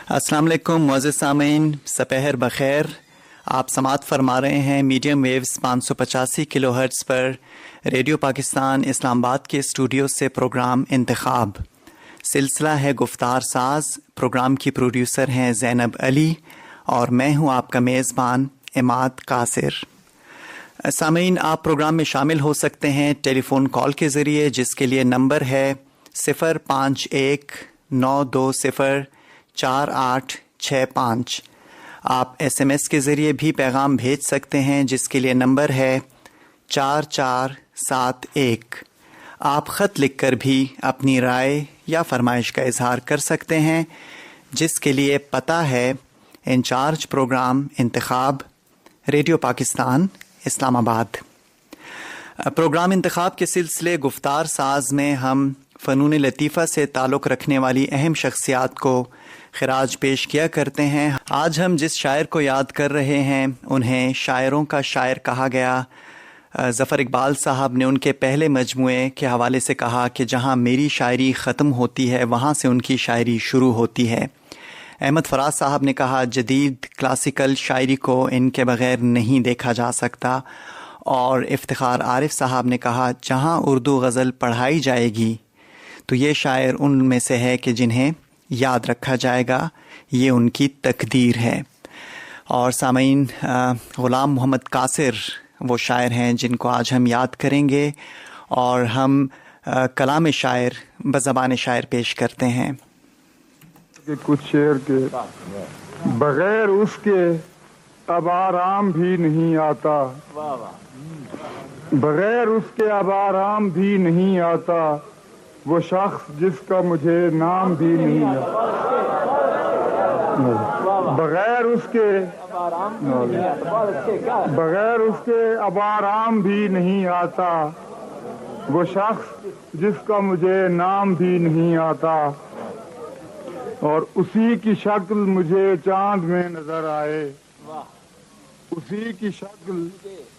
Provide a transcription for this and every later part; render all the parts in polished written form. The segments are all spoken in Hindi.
अस्सलाम वालेकुम मुअज़्ज़िज़ सामीन, सपहर बखैर। आप समात फरमा रहे हैं मीडियम वेव्स 585 किलोहर्ट्ज़ पर रेडियो पाकिस्तान इस्लामाबाद के स्टूडियो से प्रोग्राम इंतखाब। सिलसिला है गुफ्तार साज। प्रोग्राम की प्रोड्यूसर हैं ज़ैनब अली और मैं हूं आपका मेज़बान इमाद कासिर। सामीन, आप प्रोग्राम में शामिल हो सकते हैं टेलीफ़ोन कॉल के ज़रिए, जिसके लिए नंबर है 051-920-4865। आप SMS के ज़रिए भी पैगाम भेज सकते हैं, जिसके लिए नंबर है 4471। आप ख़त लिखकर भी अपनी राय या फरमाइश का इजहार कर सकते हैं, जिसके लिए पता है इंचार्ज प्रोग्राम इंतखाब, रेडियो पाकिस्तान इस्लामाबाद। प्रोग्राम इंतखाब के सिलसिले गुफ्तार साज में हम फ़नून लतीफ़ा से ताल्लुक़ रखने वाली अहम शख्सियात को खिराज पेश किया करते हैं। आज हम जिस शायर को याद कर रहे हैं, उन्हें शायरों का शायर कहा गया। ज़फ़र इकबाल साहब ने उनके पहले मजमूए के हवाले से कहा कि जहाँ मेरी शायरी ख़त्म होती है, वहाँ से उनकी शायरी शुरू होती है। अहमद फ़राज साहब ने कहा, जदीद क्लासिकल शायरी को इनके बग़ैर नहीं देखा जा सकता। और इफ्तिखार आरिफ साहब ने कहा, जहाँ उर्दू गज़ल पढ़ाई जाएगी तो ये शायर उनमें से है कि जिन्हें याद रखा जाएगा, ये उनकी तकदीर है। और सामीन, ग़ुलाम मोहम्मद कासिर वो शायर हैं जिनको आज हम याद करेंगे, और हम कलाम शायर बज़बान शायर पेश करते हैं। कि कुछ शेर के बगैर उसके अब आराम भी नहीं आता, बगैर उसके अब आराम भी नहीं आता, वो शख्स जिसका मुझे नाम भी नहीं आता, बगैर उसके अब आराम भी नहीं आता, वो शख्स जिसका मुझे नाम भी नहीं आता, और उसी की शक्ल मुझे चांद में नजर आए, उसी की शक्ल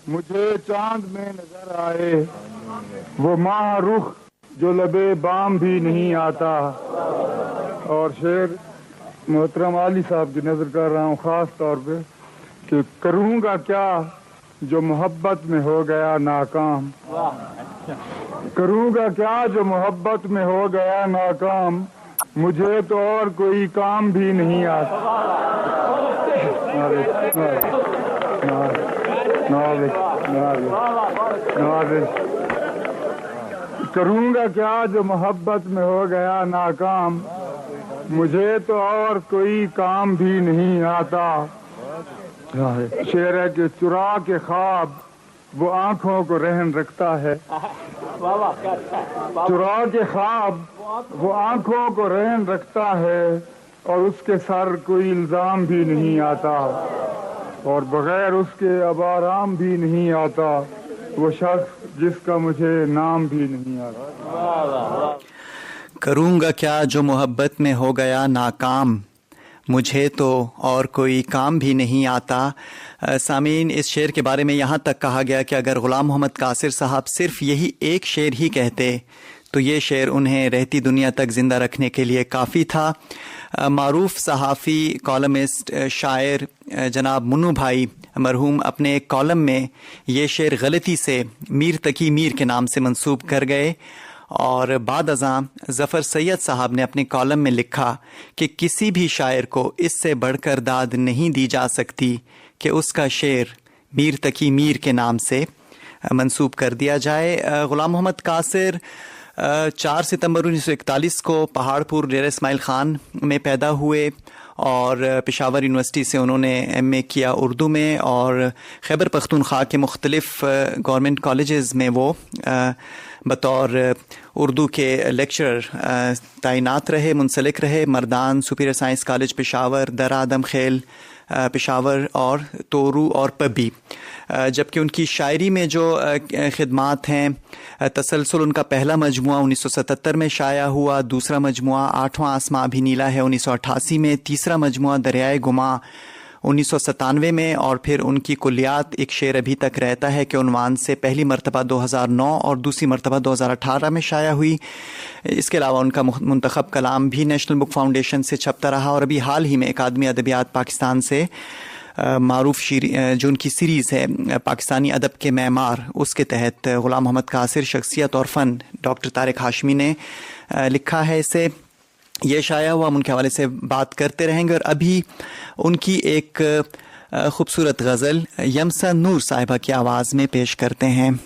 मुझे चांद में नजर आए, वो माह रुख जो लबे बाम भी नहीं आता। और शेर मोहतरम आली साहब की नजर कर रहा हूँ खास तौर पे कि करूँगा क्या जो मोहब्बत में हो गया नाकाम, करूँगा क्या जो मोहब्बत में हो गया नाकाम, मुझे तो और कोई काम भी नहीं आता। करूँगा क्या जो मोहब्बत में हो गया नाकाम, मुझे तो और कोई काम भी नहीं आता। शेर है कि चुरा के ख्वाब वो आंखों को रहन रखता है, चुरा के ख्वाब वो आंखों को रहन रखता है, और उसके सर कोई इल्जाम भी नहीं आता, और बगैर उसके अब आराम भी नहीं आता, वो शख्स जिसका मुझे नाम भी नहीं आता। करूँगा क्या जो मोहब्बत में हो गया नाकाम, मुझे तो और कोई काम भी नहीं आता। सामीन, इस शेर के बारे में यहाँ तक कहा गया कि अगर ग़ुलाम मोहम्मद कासिर साहब सिर्फ़ यही एक शेर ही कहते तो ये शेर उन्हें रहती दुनिया तक ज़िंदा रखने के लिए काफ़ी था। मारूफ़ सहाफ़ी, कॉलमिस्ट, शायर जनाब मुन्नू भाई मरहूम अपने एक कॉलम में ये शेर गलती से मीर तकी मीर के नाम से मंसूब कर गए, और बाद अज़ां ज़फ़र सैयद साहब ने अपने कॉलम में लिखा कि किसी भी शायर को इससे बढ़कर दाद नहीं दी जा सकती कि उसका शेर मीर तकी मीर के नाम से मंसूब कर दिया जाए। ग़ुलाम मोहम्मद कासिर 4 सितंबर 1941 को पहाड़पुर डेरा इस्माइल ख़ान में पैदा हुए, और पेशावर यूनिवर्सिटी से उन्होंने MA किया उर्दू में, और खैबर पख्तूनख्वा के मुख्तलिफ़ गवर्नमेंट कॉलेजेस में वो बतौर उर्दू के लेक्चरर तैनात रहे, मुंसलिक रहे। Mardan superior science college Peshawar, दरा आदम खेल पेशावर, और तोरू और पबी। जबकि उनकी शायरी में जो खिदमात हैं, तसलसल उनका पहला मजमुआ 1977 में शाया हुआ, दूसरा मजमुआ आठवां आसमां भी नीला है 1988 में, तीसरा मजमुआ दरियाए गुमा 1997 में, और फिर उनकी कुल्लियात एक शेर अभी तक रहता है कि उन्वान से पहली मरतबा 2009 और दूसरी मरतबा 2018 में शाया हुई। इसके अलावा उनका मुंतखब कलाम भी नेशनल बुक फाउंडेशन से छपता रहा, और अभी हाल ही में अकादमी अदबियात पाकिस्तान से मारूफ जो उनकी सीरीज़ है पाकिस्तानी अदब के मैमार, उसके तहत ग़ुलाम मोहम्मद कासिर शख्सियत और फ़न डॉक्टर तारिक हाशमी ने लिखा है। इसे ये शाया हुआ, हम उनके हवाले से बात करते रहेंगे। और अभी उनकी एक ख़ूबसूरत गज़ल यमसा नूर साहिबा की आवाज़ में पेश करते हैं।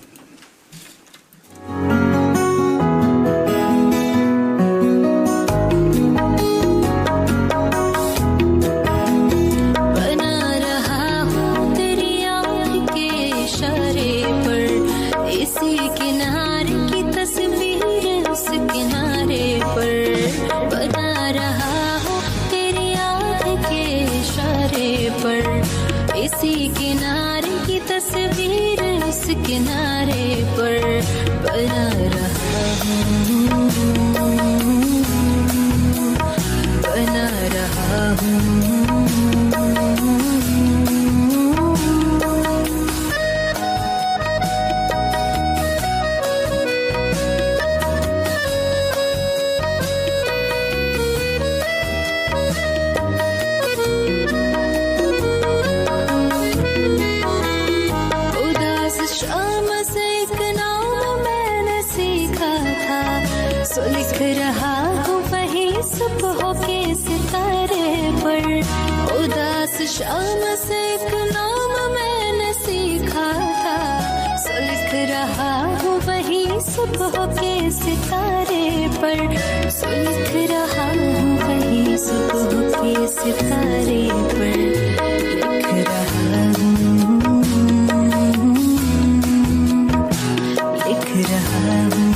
शाम से एक नाम मैंने सीखा था, सो लिख रहा हूँ वही सुबह के सितारे पर, सो लिख रहा हूँ वही सुबह के सितारे पर, लिख रहा हूँ, लिख रहा हूँ।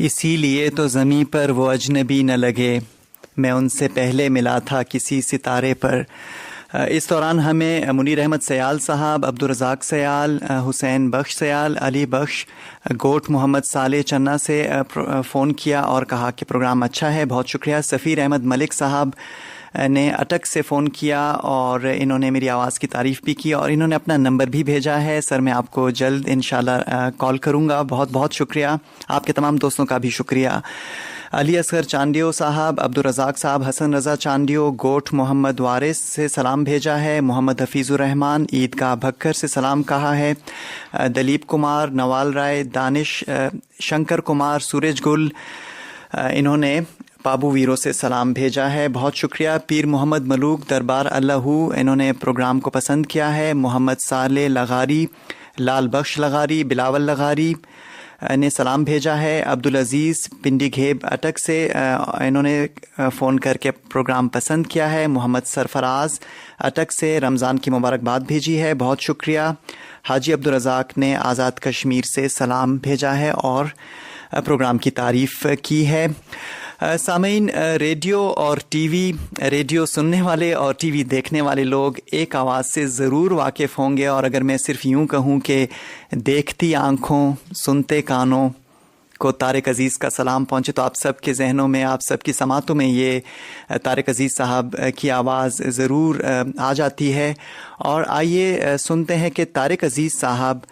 इसीलिए तो ज़मीं पर वो अजनबी न लगे, मैं उनसे पहले मिला था किसी सितारे पर। इस दौरान हमें मुनीर अहमद सयाल साहब, अब्दुल रज़ाक सयाल, हुसैन बख्श सयाल, अली बख्श, गोट मोहम्मद साले चन्ना से फ़ोन किया और कहा कि प्रोग्राम अच्छा है, बहुत शुक्रिया। सफ़ीर अहमद मलिक साहब ने अटक से फ़ोन किया और इन्होंने मेरी आवाज़ की तारीफ़ भी की और इन्होंने अपना नंबर भी भेजा है। सर, मैं आपको जल्द इंशाल्लाह कॉल करूँगा। बहुत बहुत शुक्रिया। आपके तमाम दोस्तों का भी शुक्रिया। अली असगर चांडियो साहब, अब्दुल रज़ाक साहब, हसन रज़ा चांडियो, गोठ मोहम्मद वारिस से सलाम भेजा है। मोहम्मद हफीज़ुर रहमान ईदगाह भक्कर से सलाम कहा है। दलीप कुमार, नवाल राय, दानिश, शंकर कुमार, सूरज गुल, इन्होंने पाबू वीरों से सलाम भेजा है। बहुत शुक्रिया। पीर मोहम्मद मलूक दरबार अल्लाहू, इन्होंने प्रोग्राम को पसंद किया है। मोहम्मद साले लगारी, लाल बख्श लगारी, बिलावल लगारी ने सलाम भेजा है। अब्दुल अज़ीज़ पिंडी घेब अटक से इन्होंने फ़ोन करके प्रोग्राम पसंद किया है। मोहम्मद सरफराज अटक से रमज़ान की मुबारकबाद भेजी है। बहुत शुक्रिया। हाजी अब्दुल रज़ाक ने आज़ाद कश्मीर से सलाम भेजा है और प्रोग्राम की तारीफ़ की है। सामीन, रेडियो और टीवी, रेडियो सुनने वाले और टीवी देखने वाले लोग एक आवाज़ से ज़रूर वाकिफ़ होंगे और अगर मैं सिर्फ़ यूँ कहूँ कि देखती आँखों सुनते कानों को तारिक अज़ीज़ का सलाम पहुँचे तो आप सब के जहनों में, आप सब की समातों में ये तारिक अज़ीज़ साहब की आवाज़ ज़रूर आ जाती है। और आइए सुनते हैं कि तारिक अज़ीज़ साहब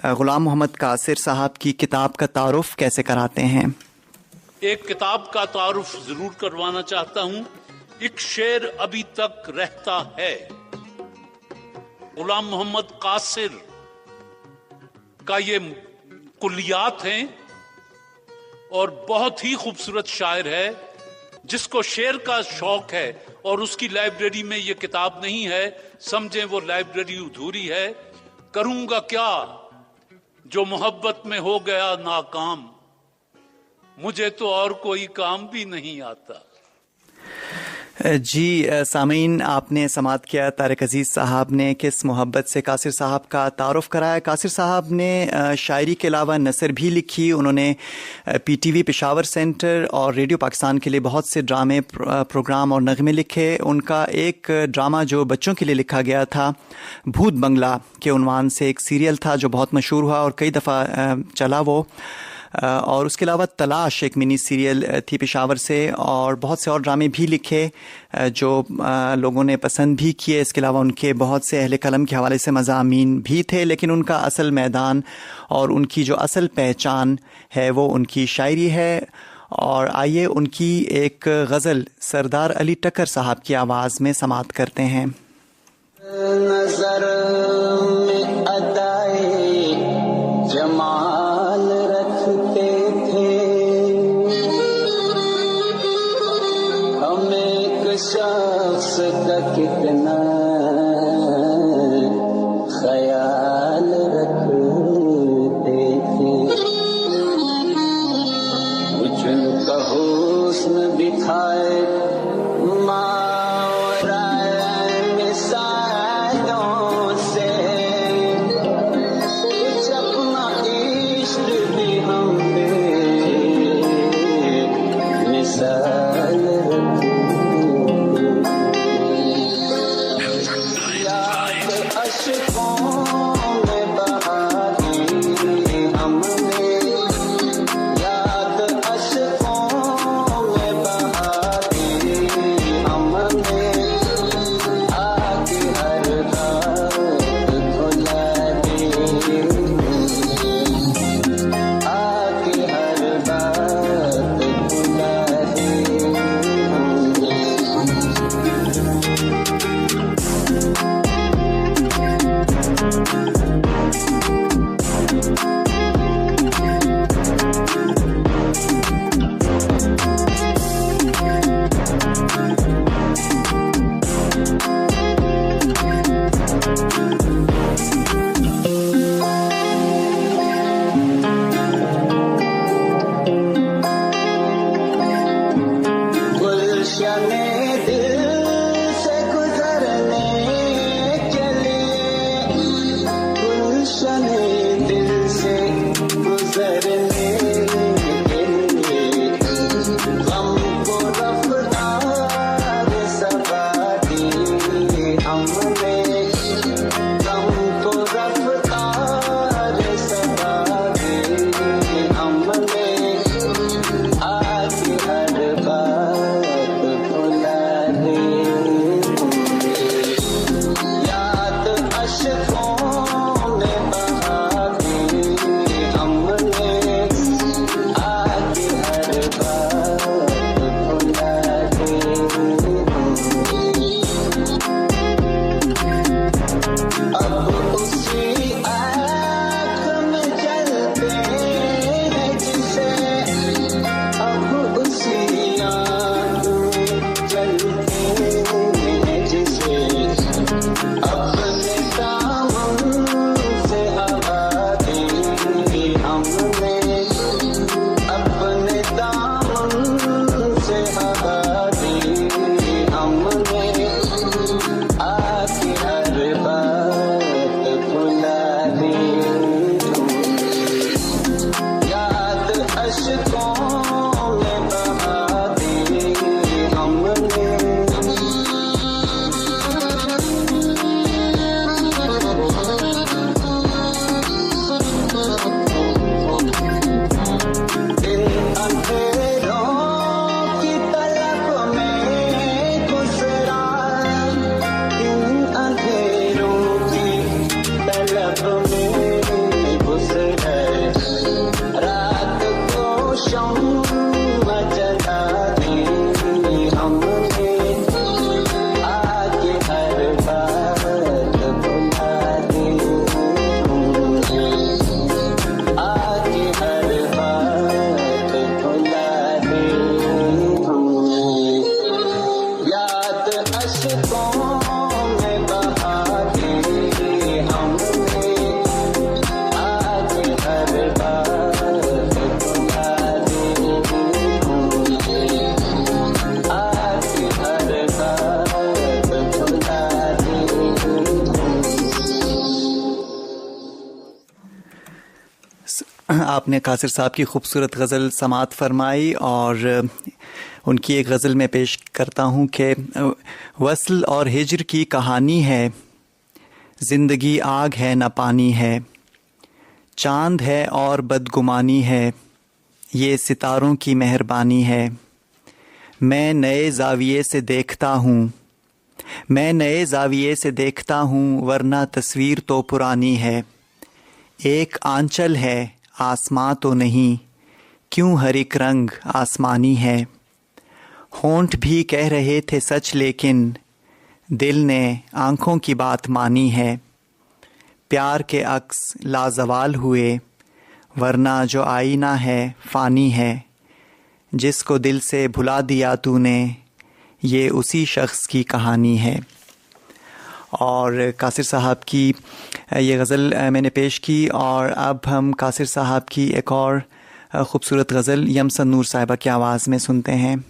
ग़ुलाम मोहम्मद कासिर साहब की किताब का तारुफ़ कैसे कराते हैं। एक किताब का तारुफ जरूर करवाना चाहता हूं। एक शेर अभी तक रहता है। गुलाम मोहम्मद कासिर का ये कुलियात हैं और बहुत ही खूबसूरत शायर है। जिसको शेर का शौक है और उसकी लाइब्रेरी में ये किताब नहीं है, समझें वो लाइब्रेरी अधूरी है। करूंगा क्या जो मोहब्बत में हो गया नाकाम, मुझे तो और कोई काम भी नहीं आता। जी सामीन, आपने समात किया तारिक अज़ीज़ साहब ने किस मोहब्बत से कासिर साहब का तारुफ़ कराया। कासिर साहब ने शायरी के अलावा नसर भी लिखी। उन्होंने पीटीवी पेशावर सेंटर और रेडियो पाकिस्तान के लिए बहुत से ड्रामे, प्रोग्राम और नगमे लिखे। उनका एक ड्रामा जो बच्चों के लिए लिखा गया था, भूत बंगला के उन्वान से एक सीरियल था जो बहुत मशहूर हुआ और कई दफ़ा चला वो। और उसके अलावा तलाश एक मिनी सीरियल थी पेशावर से और बहुत से और ड्रामे भी लिखे जो लोगों ने पसंद भी किए। इसके अलावा उनके बहुत से अहले कलम के हवाले से मज़ामीन भी थे, लेकिन उनका असल मैदान और उनकी जो असल पहचान है वो उनकी शायरी है। और आइए उनकी एक गज़ल सरदार अली टक्कर साहब की आवाज़ में समात करते हैं। नज़र में अदाए जमाल रखते थे, हम एक शख्स का कितना ख्याल रखते थे। कुछ उनका हुस्न दिखाए आपने कासिर साहब की खूबसूरत गज़ल समात फरमाई और उनकी एक गज़ल में पेश करता हूँ कि वस्ल और हिज्र की कहानी है, ज़िंदगी आग है न पानी है, चाँद है और बदगुमानी है, ये सितारों की मेहरबानी है। मैं नए ज़ाविये से देखता हूँ, मैं नए ज़ाविये से देखता हूँ, वरना तस्वीर तो पुरानी है। एक आंचल है आसमां तो नहीं, क्यों हर एक रंग आसमानी है। होंठ भी कह रहे थे सच लेकिन दिल ने आँखों की बात मानी है। प्यार के अक्स लाजवाल हुए, वरना जो आईना है फ़ानी है। जिसको दिल से भुला दिया तूने, ये उसी शख्स की कहानी है। और कासिर साहब की ये गज़ल मैंने पेश की और अब हम कासिर साहब की एक और ख़ूबसूरत गज़ल यमसन नूर साहिबा की आवाज़ में सुनते हैं।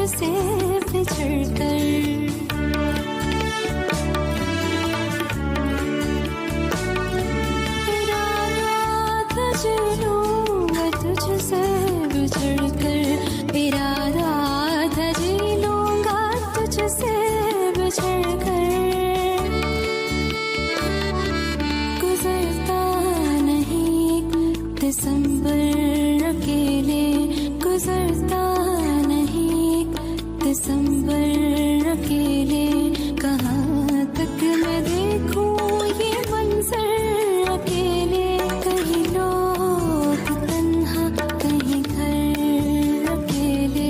तुझसे बिछड़ कर। तुझसे बिछड़ कर इरादा था जी लूंगा तुझसे बिछड़ कर। गुजरता नहीं दिसंबर अकेले, गुजरता नहीं दिसंबर अकेले। कहाँ तक मैं देखूं ये मंजर अकेले, कहीं लोग तन्हा कहीं घर अकेले।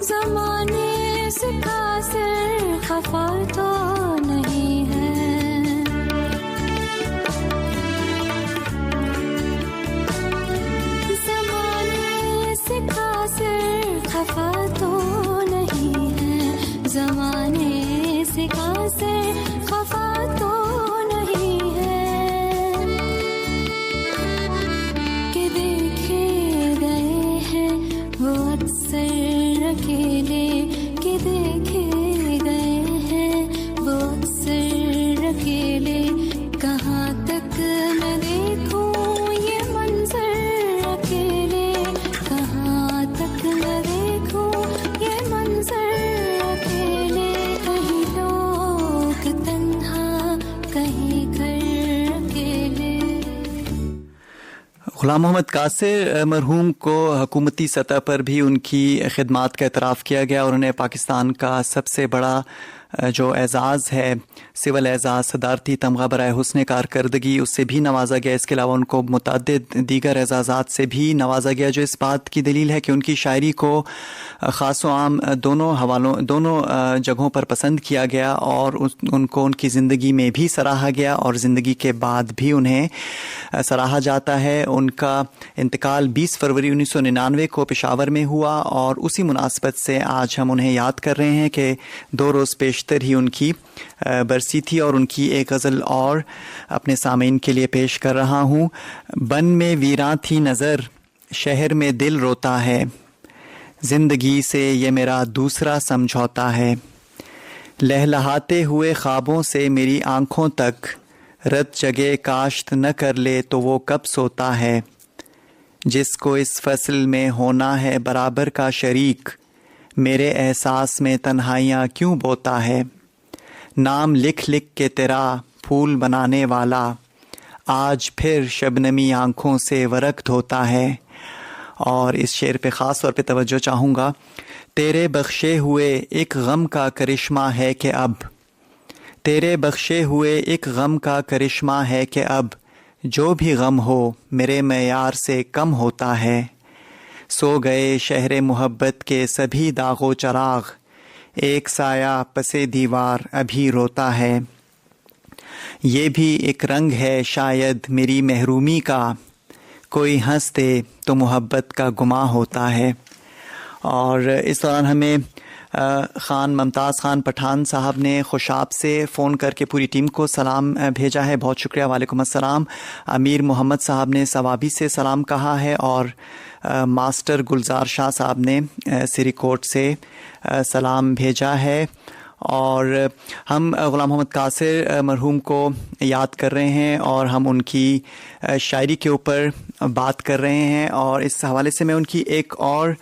ज़माने से कासिर खफा तो नहीं है, ज़माने से कासिर खफा तो नहीं है, ज़माने से कासिर खफा तो नहीं है। कि देखे गए हैं वो अक्सर अकेले, कि देखे गए हैं वो अक्सर अकेले। कहाँ तक मैं देखूं ये मंजर अकेले, कहाँ तक मैं देखूं ये मंजर अकेले। कहीं लोग तन्हा कहीं घर अकेले। गुलाम मोहम्मद कासिर मरहूम को हुकूमती सतह पर भी उनकी खिदमात का एतराफ़ किया गया और उन्हें पाकिस्तान का सबसे बड़ा जो एज़ाज़ है, सिविल एज़ाज़, सदारती तमगा बराए हुस्न कारकर्दगी, उससे भी नवाजा गया। इसके अलावा उनको मुतअद्दिद दीगर एज़ाज़ात से भी नवाजा गया, जो इस बात की दलील है कि उनकी शायरी को ख़ास व आम दोनों जगहों पर पसंद किया गया और उनको उनकी ज़िंदगी में भी सराहा गया और ज़िंदगी के बाद भी उन्हें सराहा जाता है। उनका इंतकाल 20 फरवरी 1999 को पेशावर में हुआ और उसी मुनासबत से आज हम उन्हें याद कर रहे हैं कि 2 रोज़ पेशतर ही उनकी बरसी थी। और उनकी एक गज़ल और अपने सामीन के लिए पेश कर रहा हूँ। बन में वीरां थी नज़र, शहर में दिल रोता है, ज़िंदगी से ये मेरा दूसरा समझौता है। लहलहाते हुए ख्वाबों से मेरी आँखों तक, रत जगे काश्त न कर ले तो वो कब सोता है। जिसको इस फसल में होना है बराबर का शरीक, मेरे एहसास में तन्हाइयाँ क्यों बोता है। नाम लिख लिख के तेरा फूल बनाने वाला, आज फिर शबनमी आँखों से वरक धोता है। और इस शेर पे ख़ास तौर पे तवज्जो चाहूँगा। तेरे बख्शे हुए एक गम का करिश्मा है कि अब, तेरे बख्शे हुए एक गम का करिश्मा है कि अब, जो भी गम हो मेरे मयार से कम होता है। सो गए शहर मोहब्बत के सभी दागो चराग, एक साया पसे दीवार अभी रोता है। ये भी एक रंग है शायद मेरी महरूमी का, कोई हंस दे तो मोहब्बत का गुमा होता है। और इस दौरान हमें ख़ान मुमताज़ ख़ान पठान साहब ने खुशाब से फ़ोन करके पूरी टीम को सलाम भेजा है। बहुत शुक्रिया, वालेकुम अस्सलाम। अमीर मोहम्मद साहब ने सवाबी से सलाम कहा है और मास्टर गुलजार शाह साहब ने सिरीकोट से सलाम भेजा है। और हम ग़ुलाम मोहम्मद कासिर मरहूम को याद कर रहे हैं और हम उनकी शायरी के ऊपर बात कर रहे हैं। और इस हवाले से मैं उनकी एक और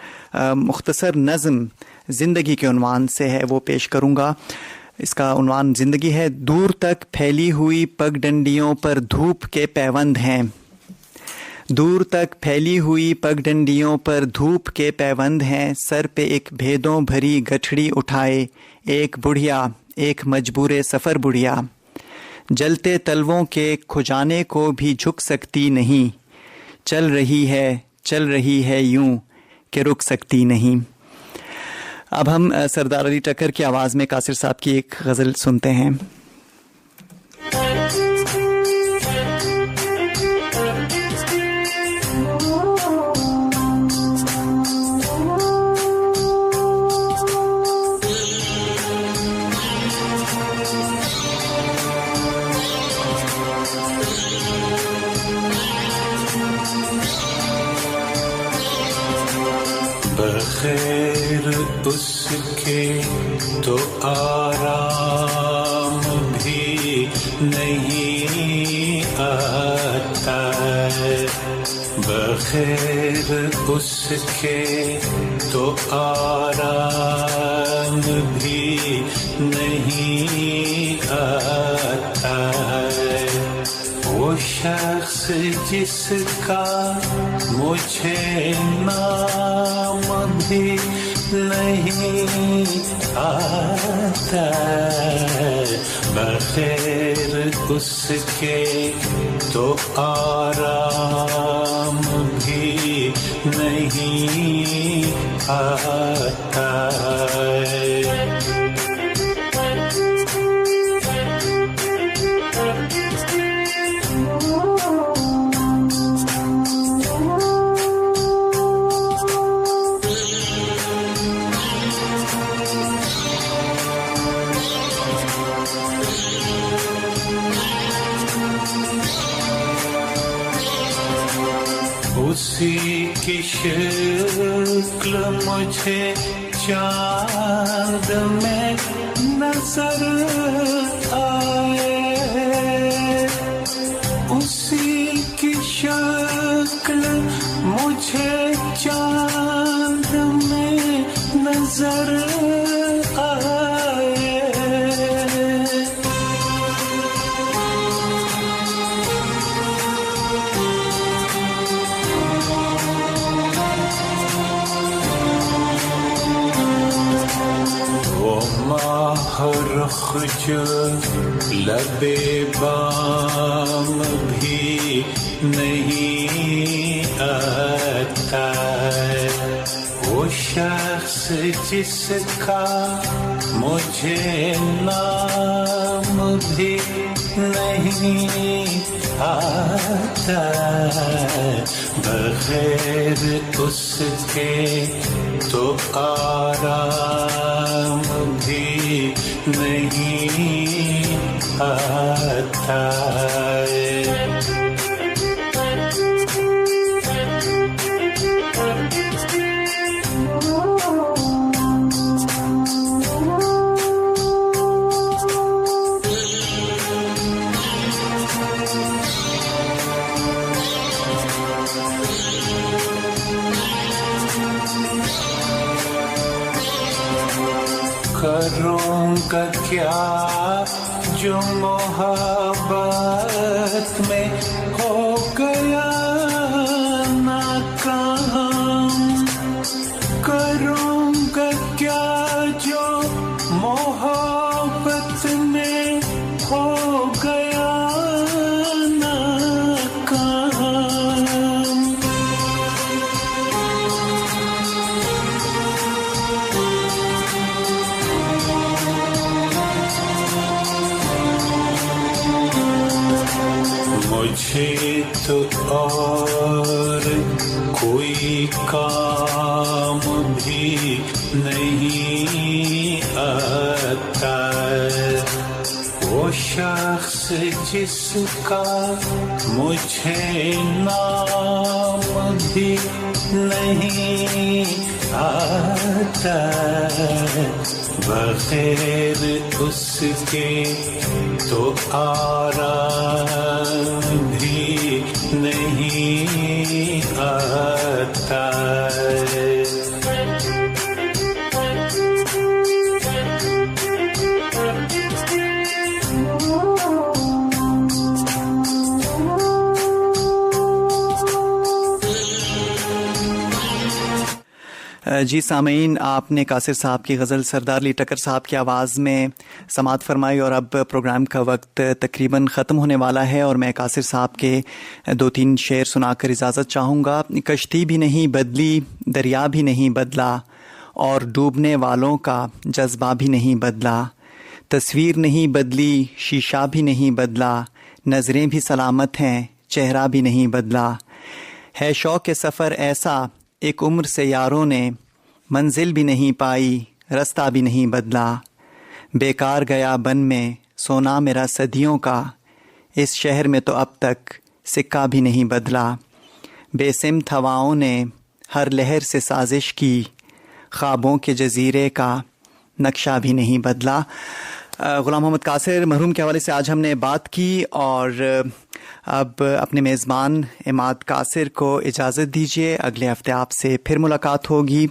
मुख्तसर नज़्म ज़िंदगी के उन्वान से है वो पेश करूँगा। इसका उन्वान ज़िंदगी है। दूर तक फैली हुई पगडंडियों पर धूप के पैबंद हैं, दूर तक फैली हुई पगडंडियों पर धूप के पैबंद हैं। सर पे एक भेदों भरी गठड़ी उठाए एक बुढ़िया, एक मजबूरे सफ़र बुढ़िया। जलते तलवों के खुजाने को भी झुक सकती नहीं, चल रही है यूं कि रुक सकती नहीं। अब हम सरदार अली टक्कर की आवाज़ में कासिर साहब की एक गज़ल सुनते हैं। उसके तो आराम भी नहीं आता है, बगैर उसके तो आराम भी नहीं आता है। वो शख्स जिसका मुझे नाम भी नहीं आता है, बगैर उसके तो आराम भी नहीं आता है। उसी की शक्ल मुझे चाँद में नजर आए, उसी की शक्ल मुझे चाँद में नजर आए। रुख जो लबे बाम भी नहीं आता है, वो शख्स जिसका मुझे नाम भी नहीं आता है, बगैर उसके तो आराम भी नहीं आता है। करूँगा क्या जो मोहब्बत में हो गया नाकाम, करूँगा क्या जो मोहब्बत में हो गया नाकाम। मुझे तो और कोई काम भी नहीं आता है, वो शख्स जिसका मुझे नाम भी नहीं आता है, बगैर उसके तो आराम भी नहीं आता है। जी सामीन, आपने कासिर साहब की गज़ल सरदार अली टक्कर साहब की आवाज़ में समाअत फरमाई और अब प्रोग्राम का वक्त तकरीबन ख़त्म होने वाला है और मैं कासिर साहब के 2-3 शेर सुनाकर इजाज़त चाहूँगा। कश्ती भी नहीं बदली, दरिया भी नहीं बदला और डूबने वालों का जज्बा भी नहीं बदला, तस्वीर नहीं बदली, शीशा भी नहीं बदला, नज़रें भी सलामत हैं, चेहरा भी नहीं बदला, है शौक़ सफ़र ऐसा एक उम्र से यारों ने, मंजिल भी नहीं पाई, रास्ता भी नहीं बदला, बेकार गया बन में सोना मेरा सदियों का, इस शहर में तो अब तक सिक्का भी नहीं बदला, बेसिमत हवाओं ने हर लहर से साजिश की, ख्वाबों के जजीरे का नक्शा भी नहीं बदला। ग़ुलाम मोहम्मद कासिर मरहूम के हवाले से आज हमने बात की और अब अपने मेज़बान इमाद कासिर को इजाज़त दीजिए। अगले हफ्ते आपसे फिर मुलाकात होगी।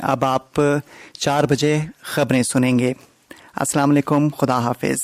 अब आप 4 बजे ख़बरें सुनेंगे। अस्सलाम वालेकुम, खुदा हाफिज़।